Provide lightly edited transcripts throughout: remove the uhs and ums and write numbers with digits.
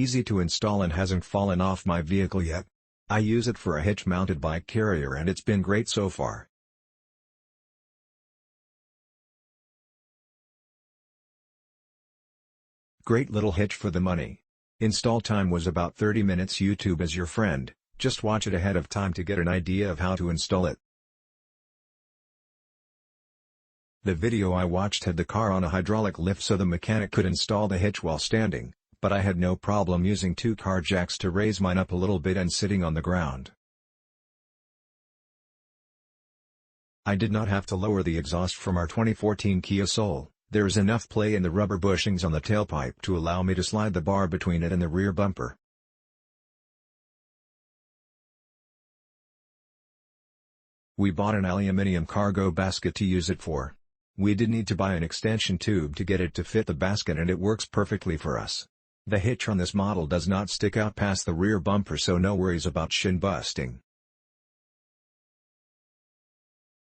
Easy to install and hasn't fallen off my vehicle yet. I use it for a hitch-mounted bike carrier and it's been great so far. Great little hitch for the money. Install time was about 30 minutes. YouTube is your friend, just watch it ahead of time to get an idea of how to install it. The video I watched had the car on a hydraulic lift so the mechanic could install the hitch while standing, but I had no problem using two car jacks to raise mine up a little bit and sitting on the ground. I did not have to lower the exhaust from our 2014 Kia Soul. There is enough play in the rubber bushings on the tailpipe to allow me to slide the bar between it and the rear bumper. We bought an aluminum cargo basket to use it for. We did need to buy an extension tube to get it to fit the basket and it works perfectly for us. The hitch on this model does not stick out past the rear bumper, so no worries about shin busting.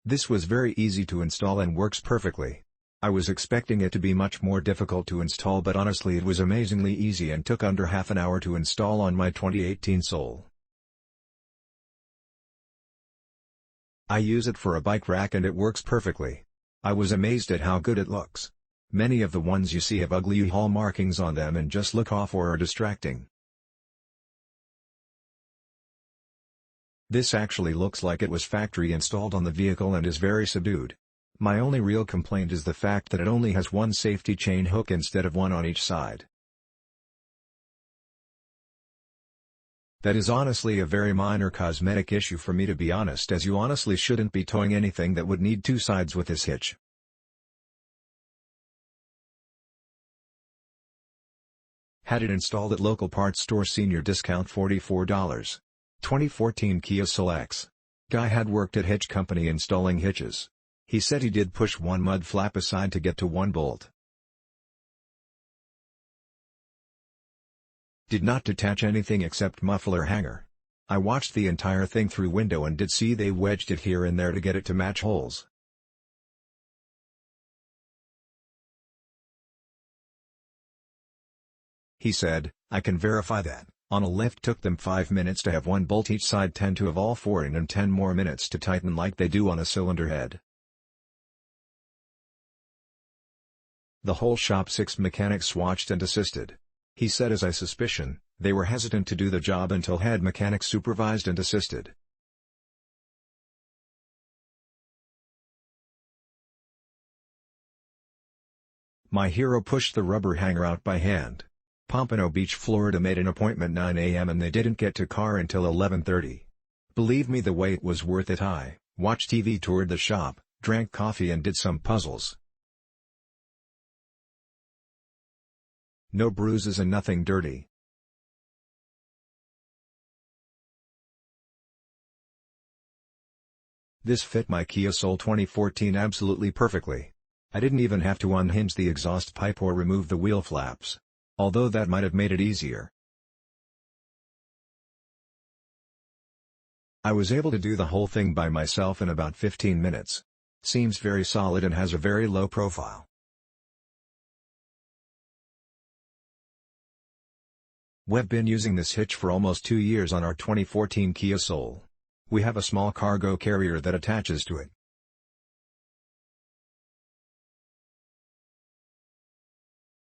This was very easy to install and works perfectly. I was expecting it to be much more difficult to install, but honestly it was amazingly easy and took under half an hour to install on my 2018 Soul. I use it for a bike rack and it works perfectly. I was amazed at how good it looks. Many of the ones you see have ugly U-Haul markings on them and just look off or are distracting. This actually looks like it was factory installed on the vehicle and is very subdued. My only real complaint is the fact that it only has one safety chain hook instead of one on each side. That is honestly a very minor cosmetic issue for me, to be honest, as you honestly shouldn't be towing anything that would need two sides with this hitch. Had it installed at local parts store, senior discount $44. 2014 Kia Soul X. Guy had worked at Hitch company installing hitches. He said he did push one mud flap aside to get to one bolt. Did not detach anything except muffler hanger. I watched the entire thing through window and did see they wedged it here and there to get it to match holes. He said, I can verify that. On a lift took them 5 minutes to have one bolt each side, 10 to have all four in, and 10 more minutes to tighten like they do on a cylinder head. The whole shop 6 mechanics watched and assisted. He said, as I suspicion, they were hesitant to do the job until head mechanics supervised and assisted. My hero pushed the rubber hanger out by hand. Pompano Beach, Florida made an appointment 9 a.m. and they didn't get to car until 11:30. Believe me, the wait was worth it. I watched TV, toured the shop, drank coffee and did some puzzles. No bruises and nothing dirty. This fit my Kia Soul 2014 absolutely perfectly. I didn't even have to unhinge the exhaust pipe or remove the wheel flaps, although that might have made it easier. I was able to do the whole thing by myself in about 15 minutes. Seems very solid and has a very low profile. We've been using this hitch for almost 2 years on our 2014 Kia Soul. We have a small cargo carrier that attaches to it.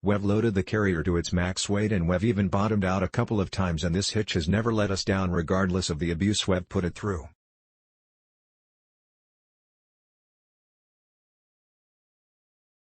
We've loaded the carrier to its max weight and we've even bottomed out a couple of times, and this hitch has never let us down regardless of the abuse we've put it through.